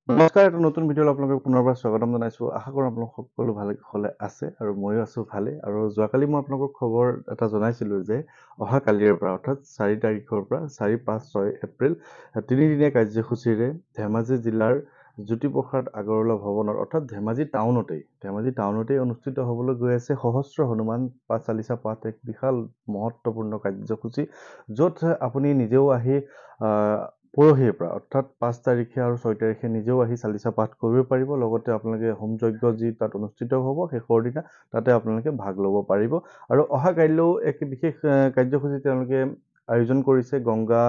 নমস্কাৰ, এটা নতুন ভিডিঅ'লৈ আপোনালোকক পুনৰবাৰ স্বাগতম জনাইছোঁ। আশা কৰোঁ আপোনালোক সকলো ভালে কুশলে আছে আৰু ময়ো আছোঁ ভালে। আৰু যোৱাকালি মই আপোনালোকক খবৰ এটা জনাইছিলোঁ যে অহা কালিৰ পৰা অৰ্থাৎ 4 তাৰিখৰ পৰা 4, 5, 6 এপ্ৰিল তিনিদিনীয়া কাৰ্যসূচীৰে ধেমাজি জিলাৰ জ্যোতিপ্ৰসাদ আগৰৱালা ভৱনত অৰ্থাৎ ধেমাজি টাউনতেই অনুষ্ঠিত হ'বলৈ গৈ আছে সহস্ৰ হনুমান চালিচা পাঠ, এক বিশাল মহত্বপূৰ্ণ কাৰ্যসূচী, য'ত আপুনি নিজেও আহি পৰহিৰ পৰা অৰ্থাৎ 5 তাৰিখে আৰু 6 তাৰিখে নিজেও আহি চালিচা পাঠ কৰিব পাৰিব। লগতে আপোনালোকে হোম যজ্ঞ যি তাত অনুষ্ঠিত হ'ব শেষৰ দিনা তাতে আপোনালোকে ভাগ ল'ব পাৰিব। আৰু অহা কাইলৈও এক বিশেষ কাৰ্যসূচী তেওঁলোকে আয়োজন কৰিছে। গংগা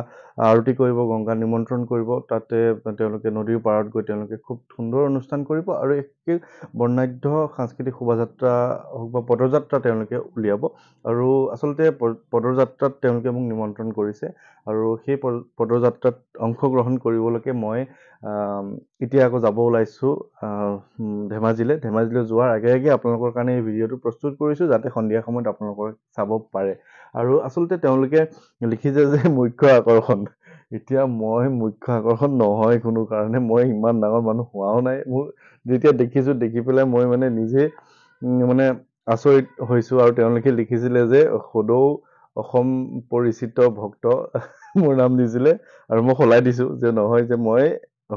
আৰতি কৰিব, গংগা নিমন্ত্ৰণ কৰিব। তাতে তেওঁলোকে নদীৰ পাৰত গৈ তেওঁলোকে খুব সুন্দৰ অনুষ্ঠান কৰিব আৰু একে বৰ্ণাঢ্য সাংস্কৃতিক শোভাযাত্ৰা হওক বা পদযাত্ৰা তেওঁলোকে উলিয়াব। আৰু আচলতে পদযাত্ৰাত তেওঁলোকে মোক নিমন্ত্ৰণ কৰিছে আৰু সেই পদযাত্ৰাত অংশগ্ৰহণ কৰিবলৈকে মই এতিয়া আকৌ যাব ওলাইছোঁ ধেমাজিলৈ যোৱাৰ আগে আগে আপোনালোকৰ কাৰণে এই ভিডিঅ'টো প্ৰস্তুত কৰিছোঁ, যাতে সন্ধিয়া সময়ত আপোনালোকে চাব পাৰে। আৰু আচলতে তেওঁলোকে লিখিছে যে মুখ্য আকৰ্ষণ। এতিয়া মই মুখ্য আকৰ্ষণ নহয় কোনো কাৰণে, মই ইমান ডাঙৰ মানুহ হোৱাও নাই। মোৰ যেতিয়া দেখিছোঁ, দেখি পেলাই মই মানে নিজে মানে আচৰিত হৈছোঁ। আৰু তেওঁলোকে লিখিছিলে যে সদৌ অসম পৰিচিত ভক্ত মোৰ নাম দিছিলে, আৰু মই সলাই দিছোঁ যে নহয়, যে মই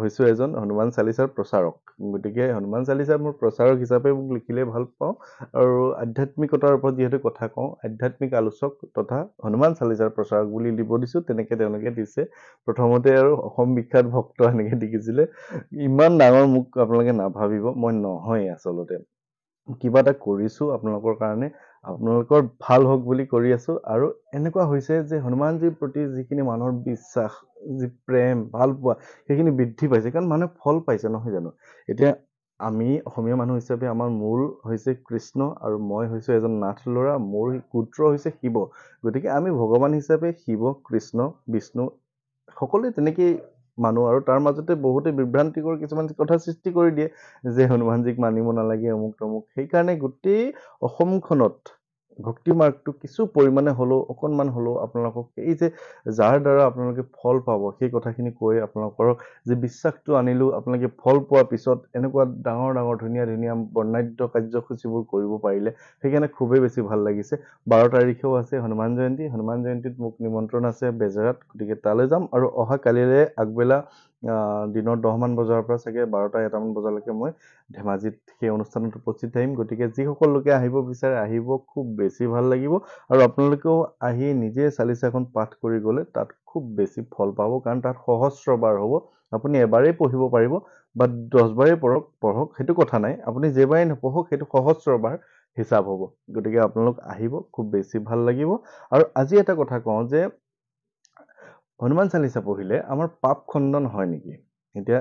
হৈছোঁ এজন হনুমান চালিচাৰ প্ৰচাৰক। গতিকে হনুমান চালিচা মোৰ প্ৰচাৰক হিচাপে মোক লিখিলে ভাল পাওঁ। আৰু আধ্যাত্মিকতাৰ ওপৰত যিহেতু কথা কওঁ, আধ্যাত্মিক আলোচক তথা হনুমান চালিচাৰ প্ৰচাৰক বুলি দিব দিছোঁ। তেনেকৈ তেওঁলোকে দিছে প্ৰথমতে, আৰু অসম বিখ্যাত ভক্ত এনেকৈ লিখিছিলে। ইমান ডাঙৰ মোক আপোনালোকে নাভাবিব, মই নহয়। আচলতে কিবা এটা কৰিছোঁ আপোনালোকৰ কাৰণে, আপোনালোকৰ ভাল হওক বুলি কৰি আছোঁ। আৰু এনেকুৱা হৈছে যে হনুমানজীৰ প্ৰতি যিখিনি মানুহৰ বিশ্বাস, যি প্ৰেম, ভাল পোৱা, সেইখিনি বৃদ্ধি পাইছে, কাৰণ মানুহে ফল পাইছে, নহয় জানো? এতিয়া আমি অসমীয়া মানুহ হিচাপে আমাৰ মূল হৈছে কৃষ্ণ, আৰু মই হৈছোঁ এজন নাথ ল'ৰা, মোৰ গোত্ৰ হৈছে শিৱ। গতিকে আমি ভগৱান হিচাপে শিৱ, কৃষ্ণ, বিষ্ণু সকলোৱে তেনেকেই মানুহ। আৰু তাৰ মাজতে বহুতে বিভ্ৰান্তিকৰ কিছুমান কথা সৃষ্টি কৰি দিয়ে যে হনুমানজীক মানিব নালাগে, অমুক তমুক। সেইকাৰণে গোটেই অসমখনত ভক্তি মাৰ্গটো কিছু পৰিমাণে হ'লেও, অকণমান হ'লেও আপোনালোকক এই যে যাৰ দ্বাৰা আপোনালোকে ফল পাব, সেই কথাখিনি কৈ আপোনালোকৰ যে বিশ্বাসটো আনিলোঁ, আপোনালোকে ফল পোৱাৰ পিছত এনেকুৱা ডাঙৰ ডাঙৰ ধুনীয়া ধুনীয়া বৰ্ণাঢ্য কাৰ্যসূচীবোৰ কৰিব পাৰিলে, সেইকাৰণে খুবেই বেছি ভাল লাগিছে। 12 তাৰিখেও আছে হনুমান জয়ন্তী। হনুমান জয়ন্তীত মোক নিমন্ত্ৰণ আছে বেজেৰাত, গতিকে তালৈ যাম। আৰু অহা কালিলৈ আগবেলা দিনৰ 10 মান বজাৰ পৰা চাগে 12টা 1টামান বজালৈকে মই ধেমাজিত সেই অনুষ্ঠানত উপস্থিত থাকিম। গতিকে যিসকল লোকে আহিব বিচাৰে আহিব, খুব বেছি ভাল লাগিব। আৰু আপোনালোকেও আহি নিজে চালিচাখন পাঠ কৰি গ'লে তাত খুব বেছি ফল পাব, কাৰণ তাত সহস্ৰবাৰ হ'ব। আপুনি এবাৰেই পঢ়িব পাৰিব বা 10 বাৰেই পঢ়ক, সেইটো কথা নাই। আপুনি যেইবাৰেই নপঢ়ক সেইটো সহস্ৰবাৰ হিচাপ হ'ব। গতিকে আপোনালোক আহিব, খুব বেছি ভাল লাগিব। আৰু আজি এটা কথা কওঁ যে হনুমান চালিচা পঢ়িলে আমাৰ পাপ খণ্ডন হয় নেকি? এতিয়া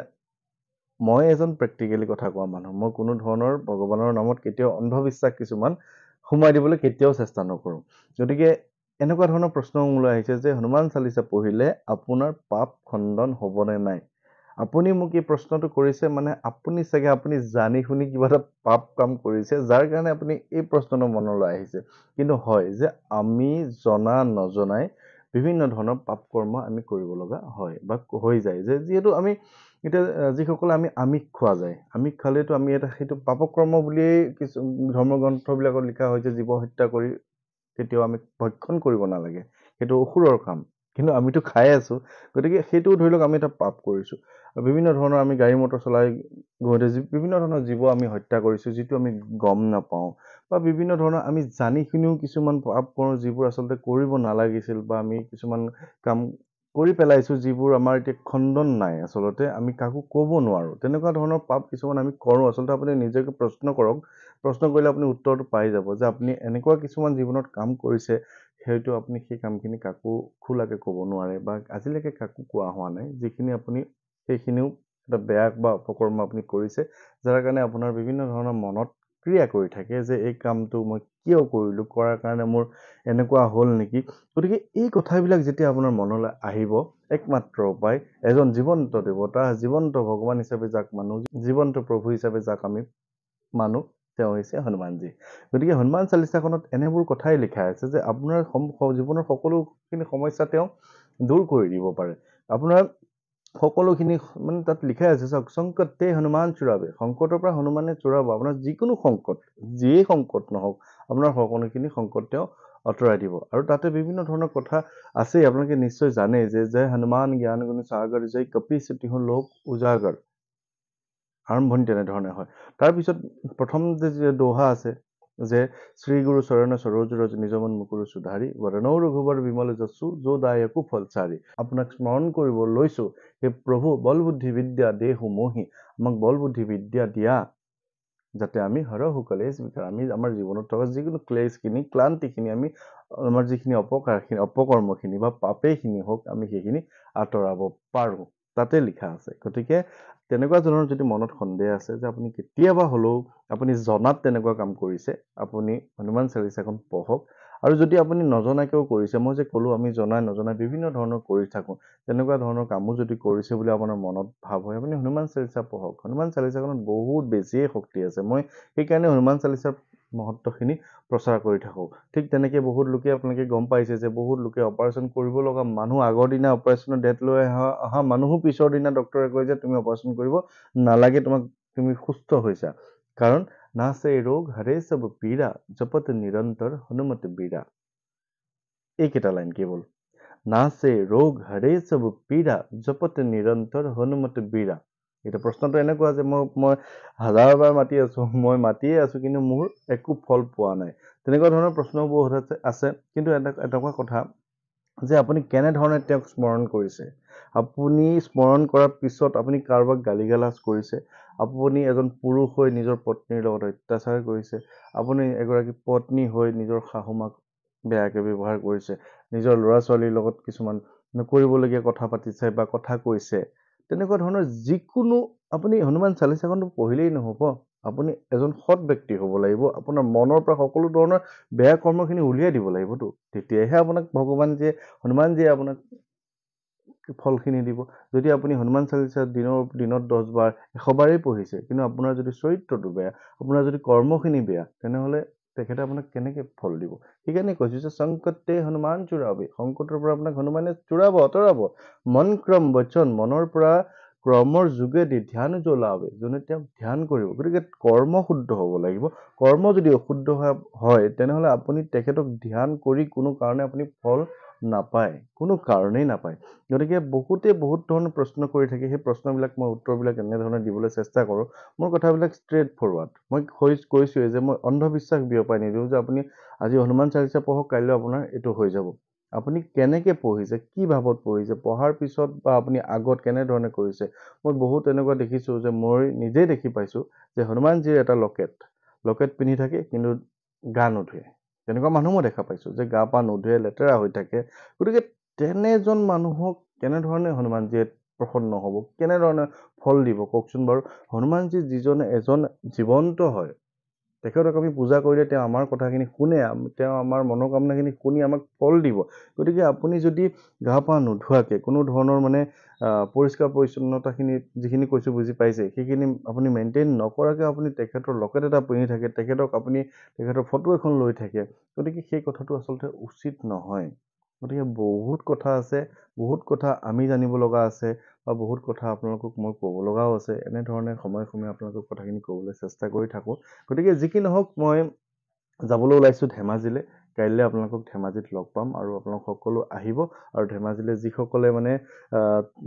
মই এজন প্ৰেক্টিকেলি কথা কোৱা মানুহ, মই কোনো ধৰণৰ ভগৱানৰ নামত কেতিয়াও অন্ধবিশ্বাস কিছুমান সোমাই দিবলৈ কেতিয়াও চেষ্টা নকৰোঁ। গতিকে এনেকুৱা ধৰণৰ প্ৰশ্ন মোলৈ আহিছে যে হনুমান চালিচা পঢ়িলে আপোনাৰ পাপ খণ্ডন হ'বনে নাই? আপুনি মোক এই প্ৰশ্নটো কৰিছে মানে আপুনি জানি শুনি কিবা এটা পাপ কাম কৰিছে, যাৰ কাৰণে আপুনি এই প্ৰশ্নটো মনলৈ আহিছে। কিন্তু হয় যে আমি জনা নজনাই বিভিন্ন ধৰণৰ পাপ কৰ্ম আমি কৰিব লগা হয় বা হৈ যায়। যে যিহেতু আমি এতিয়া যিসকলে আমি আমিষ খোৱা যায়, আমিষ খালেতো আমি সেইটো পাপকৰ্ম বুলিয়েই কিছু ধৰ্মগ্ৰন্থবিলাকত লিখা হয় যে জীৱ হত্যা কৰি কেতিয়াও আমি ভক্ষণ কৰিব নালাগে, সেইটো অসুৰৰ কাম। কিন্তু আমিতো খাই আছোঁ, গতিকে সেইটোও ধৰি লওক আমি এটা পাপ কৰিছোঁ। বিভিন্ন ধৰণৰ আমি গাড়ী মটৰ চলাই গৈ বিভিন্ন ধৰণৰ জীৱ আমি হত্যা কৰিছোঁ, যিটো আমি গম নাপাওঁ। বা বিভিন্ন ধৰণৰ আমি জানি শুনিও কিছুমান পাপ কৰোঁ, যিবোৰ আচলতে কৰিব নালাগিছিল, বা আমি কিছুমান কাম কৰি পেলাইছোঁ যিবোৰ আমাৰ এতিয়া খণ্ডন নাই। আচলতে আমি কাকো ক'ব নোৱাৰোঁ, তেনেকুৱা ধৰণৰ পাপ কিছুমান আমি কৰোঁ। আচলতে আপুনি নিজকে প্ৰশ্ন কৰক, প্ৰশ্ন কৰিলে আপুনি উত্তৰটো পাই যাব যে আপুনি এনেকুৱা কিছুমান জীৱনত কাম কৰিছে, হয়তো আপুনি সেই কামখিনি কাকো খোলাকে ক'ব নোৱাৰে বা আজিলৈকে কাকো কোৱা হোৱা নাই, যিখিনি আপুনি সেইখিনিও এটা বেয়া বা অপকৰ্ম আপুনি কৰিছে, যাৰ কাৰণে আপোনাৰ বিভিন্ন ধৰণৰ মনত ক্ৰিয়া কৰি থাকে যে এই কামটো মই কিয় কৰিলোঁ, কৰাৰ কাৰণে মোৰ এনেকুৱা হ'ল নেকি। গতিকে এই কথাবিলাক যেতিয়া আপোনাৰ মনলৈ আহিব, একমাত্ৰ উপায় এজন জীৱন্ত দেৱতা, জীৱন্ত ভগৱান হিচাপে যাক মানুহ, জীৱন্ত প্ৰভু হিচাপে যাক আমি মানুহ, তেওঁ হৈছে হনুমানজী। গতিকে হনুমান চালিচাখনত এনেবোৰ কথাই লিখা আছে যে আপোনাৰ জীৱনৰ সকলোখিনি সমস্যা তেওঁ দূৰ কৰি দিব পাৰে। আপোনাৰ সকলোখিনি মানে তাত লিখাই আছে চাওক সংকটে হনুমান চুৰাবে সংকটৰ পৰা হনুমানে চুৰাব আপোনাৰ যিকোনো সংকট যিয়েই সংকট নহওক আপোনাৰ সকলোখিনি সংকট তেওঁ আঁতৰাই দিব আৰু তাতে বিভিন্ন ধৰণৰ কথা আছে আপোনালোকে নিশ্চয় জানে যে জয় হনুমান জ্ঞান গুণ সাগৰ জয় কপি তিহু লোক উজাগৰ আৰম্ভণি তেনেধৰণে হয় তাৰপিছত প্ৰথম যে দোহা আছে যে শ্ৰী গুৰু চৰণ সৰোজ ৰজ নিজ মন মুকুৰু সুধাৰি বৰণৌ ৰঘুবৰ বিমল যশু যো দায়কো ফলচাৰি আপোনাক স্মৰণ কৰিব লৈছো হে প্ৰভু বল বুদ্ধি বিদ্যা দেহু মোহি আমাক বল বুদ্ধি বিদ্যা দিয়া যাতে আমি হৰহু কলেজ আমি আমাৰ জীৱনত থকা যিকোনো ক্লেশখিনি ক্লান্তিখিনি আমি আমাৰ যিখিনি অপকাৰখিনি অপকৰ্মখিনি বা পাপেইখিনি হওক আমি সেইখিনি আঁতৰাব পাৰোঁ তাতে লিখা আছে গতিকে তেনেকুৱা ধৰণৰ যদি মনত সন্দেহ আছে যে আপুনি কেতিয়াবা হ'লেও আপুনি জনাত তেনেকুৱা কাম কৰিছে আপুনি হনুমান চালিচাখন পঢ়ক আৰু যদি আপুনি নজনাকেও কৰিছে মই যে ক'লো আমি জনাই নজনাই বিভিন্ন ধৰণৰ কৰি থাকোঁ তেনেকুৱা ধৰণৰ কামো যদি কৰিছে বুলি আপোনাৰ মনত ভাৱ হয় আপুনি হনুমান চালিচা পঢ়ক হনুমান চালিচাখনত বহুত বেছিয়ে শক্তি আছে মই সেইকাৰণে হনুমান চালিচাৰ মহত্বখিনি প্ৰচাৰ কৰি থাকোঁ ঠিক তেনেকৈ বহুত লোকে আপোনালোকে গম পাইছে যে বহুত লোকে অপাৰেশ্যন কৰিব লগা মানুহ আগৰ দিনা অপাৰেশ্যনৰ ডেট লৈ অহা মানুহো পিছৰ দিনা ডক্টৰে কয় যে তুমি অপাৰেশ্যন কৰিব নালাগে তুমি সুস্থ হৈছা কাৰণ নাছে ৰোগ হৰে সব পীড়া জপত নিৰন্তৰ হনুমত বীৰা এইকেইটা লাইন কেৱল নাছে ৰোগ হৰে সব পীড়া জপত নিৰন্তৰ হনুমত বীৰা এতিয়া প্ৰশ্নটো এনেকুৱা যে মই হাজাৰবাৰ মাতি আছো মই মাতিয়ে আছো কিন্তু মোৰ একো ফল পোৱা নাই তেনেকুৱা ধৰণৰ প্ৰশ্নও বহুত আছে কিন্তু এনেকুৱা কথা যে আপুনি কেনেধৰণে তেওঁক স্মৰণ কৰিছে আপুনি স্মৰণ কৰাৰ পিছত আপুনি কাৰোবাক গালি গালাজ কৰিছে আপুনি এজন পুৰুষ হৈ নিজৰ পত্নীৰ লগত অত্যাচাৰ কৰিছে আপুনি এগৰাকী পত্নী হৈ নিজৰ শাহুমাক বেয়াকৈ ব্যৱহাৰ কৰিছে নিজৰ ল'ৰা ছোৱালীৰ লগত কিছুমান নকৰিবলগীয়া কথা পাতিছে বা কথা কৈছে তেনেকুৱা ধৰণৰ যিকোনো আপুনি হনুমান চালিচাখনটো পঢ়িলেই নহ'ব আপুনি এজন সৎ ব্যক্তি হ'ব লাগিব আপোনাৰ মনৰ পৰা সকলো ধৰণৰ বেয়া কৰ্মখিনি উলিয়াই দিব লাগিবতো তেতিয়াহে আপোনাক ভগৱানজীয়ে হনুমানজীয়ে আপোনাক ফলখিনি দিব যদি আপুনি হনুমান চালিচা দিনত 10 বাৰ 100 বাৰেই পঢ়িছে কিন্তু আপোনাৰ যদি চৰিত্ৰটো বেয়া আপোনাৰ যদি কৰ্মখিনি বেয়া তেনেহ'লে তেখেতে আপোনাক কেনেকৈ ফল দিব সেইকাৰণে কৈছোঁ যে সংকটে হনুমান চুৰাবে সংকটৰ পৰা আপোনাক হনুমানে চুৰাব আঁতৰাব মন ক্ৰম বচন মনৰ পৰা ক্ৰমৰ যোগেদি ধ্যান জ্বলাবে যোনে তেওঁক ধ্যান কৰিব গতিকে কৰ্ম শুদ্ধ হ'ব লাগিব কৰ্ম যদি অশুদ্ধ হয় তেনেহ'লে আপুনি তেখেতক ধ্যান কৰি কোনো কাৰণে আপুনি ফল নাপায় কোনো কাৰণেই নাপায় গতিকে বহুতে বহুত ধৰণৰ প্ৰশ্ন কৰি থাকে সেই প্ৰশ্নবিলাক মই উত্তৰবিলাক এনেধৰণে দিবলৈ চেষ্টা কৰোঁ মোৰ কথাবিলাক ষ্ট্ৰেইট ফৰৱাৰ্ড মই কৈছোঁৱে যে মই অন্ধবিশ্বাস বিয়পাই নিদিওঁ যে আপুনি আজি হনুমান চালিচা পঢ়ক কাইলৈ আপোনাৰ এইটো হৈ যাব আপুনি কেনেকৈ পঢ়িছে কি ভাৱত পঢ়িছে পঢ়াৰ পিছত বা আপুনি আগত কেনেধৰণে কৰিছে মই বহুত এনেকুৱা দেখিছোঁ যে মই নিজেই দেখি পাইছোঁ যে হনুমানজীৰ এটা লকেট পিন্ধি থাকে কিন্তু গা নুধুৱে তেনেকুৱা মানুহ মই দেখা পাইছোঁ যে গা পা নুধুৱে লেতেৰা হৈ থাকে গতিকে তেনেজন মানুহক কেনেধৰণে হনুমানজীয়ে প্ৰসন্ন হ'ব কেনেধৰণে ফল দিব কওকচোন বাৰু হনুমানজী যিজনে এজন জীৱন্ত হয় তেখেতক আমি পূজা কৰিলে তেওঁ আমাৰ কথাখিনি শুনে তেওঁ আমাৰ মনোকামনাখিনি শুনি আমাক ফল দিব গতিকে আপুনি যদি গা পা নোধোৱাকৈ কোনো ধৰণৰ মানে পৰিষ্কাৰ পৰিচ্ছন্নতাখিনি যিখিনি কৈছোঁ বুজি পাইছে সেইখিনি আপুনি মেইনটেইন নকৰাকৈ আপুনি তেখেতৰ লকেট এটা পিন্ধি থাকে তেখেতৰ ফটো এখন লৈ থাকে গতিকে সেই কথাটো আচলতে উচিত নহয় গতিকে বহুত কথা আছে বহুত কথা আমি জানিব লগা আছে বা বহুত কথা আপোনালোকক মই ক'ব লগাও আছে এনেধৰণে সময়ে সময়ে আপোনালোকক কথাখিনি ক'বলৈ চেষ্টা কৰি থাকোঁ গতিকে যি কি নহওক মই যাবলৈ ওলাইছোঁ ধেমাজিলৈ কাইলৈ আপোনালোকক ধেমাজিত লগ পাম আৰু আপোনালোক সকলো আহিব আৰু ধেমাজিলৈ যিসকলে মানে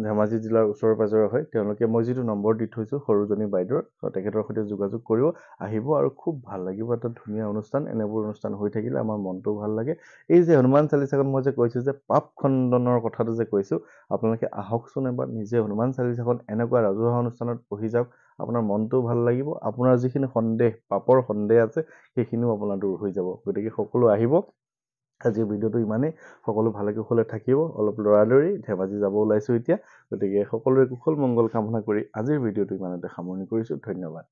ধেমাজি জিলাৰ ওচৰে পাঁজৰে হয় তেওঁলোকে মই যিটো নম্বৰ দি থৈছোঁ সৰুজনী বাইদেউৰ তেখেতৰ সৈতে যোগাযোগ কৰিব আহিব আৰু খুব ভাল লাগিব এটা ধুনীয়া অনুষ্ঠান এনেবোৰ অনুষ্ঠান হৈ থাকিলে আমাৰ মনটোও ভাল লাগে এই যে হনুমান চালিচাখন মই যে কৈছোঁ যে পাপ খণ্ডনৰ কথাটো যে কৈছোঁ আপোনালোকে আহকচোন এবাৰ নিজে হনুমান চালিচাখন এনেকুৱা ৰাজহুৱা অনুষ্ঠানত পঢ়ি যাওক আপোনাৰ মনটোও ভাল লাগিব আপোনাৰ যিখিনি পাপৰ সন্দেহ আছে সেইখিনিও আপোনাৰ দূৰ হৈ যাব গতিকে সকলো আহিব আজিৰ ভিডিঅ'টো ইমানেই সকলো ভালে কুশলে থাকিব অলপ লৰালৰি ধেমাজি যাব ওলাইছোঁ এতিয়া গতিকে সকলোৰে কুশল মংগল কামনা কৰি আজিৰ ভিডিঅ'টো ইমানতে সামৰণি কৰিছোঁ ধন্যবাদ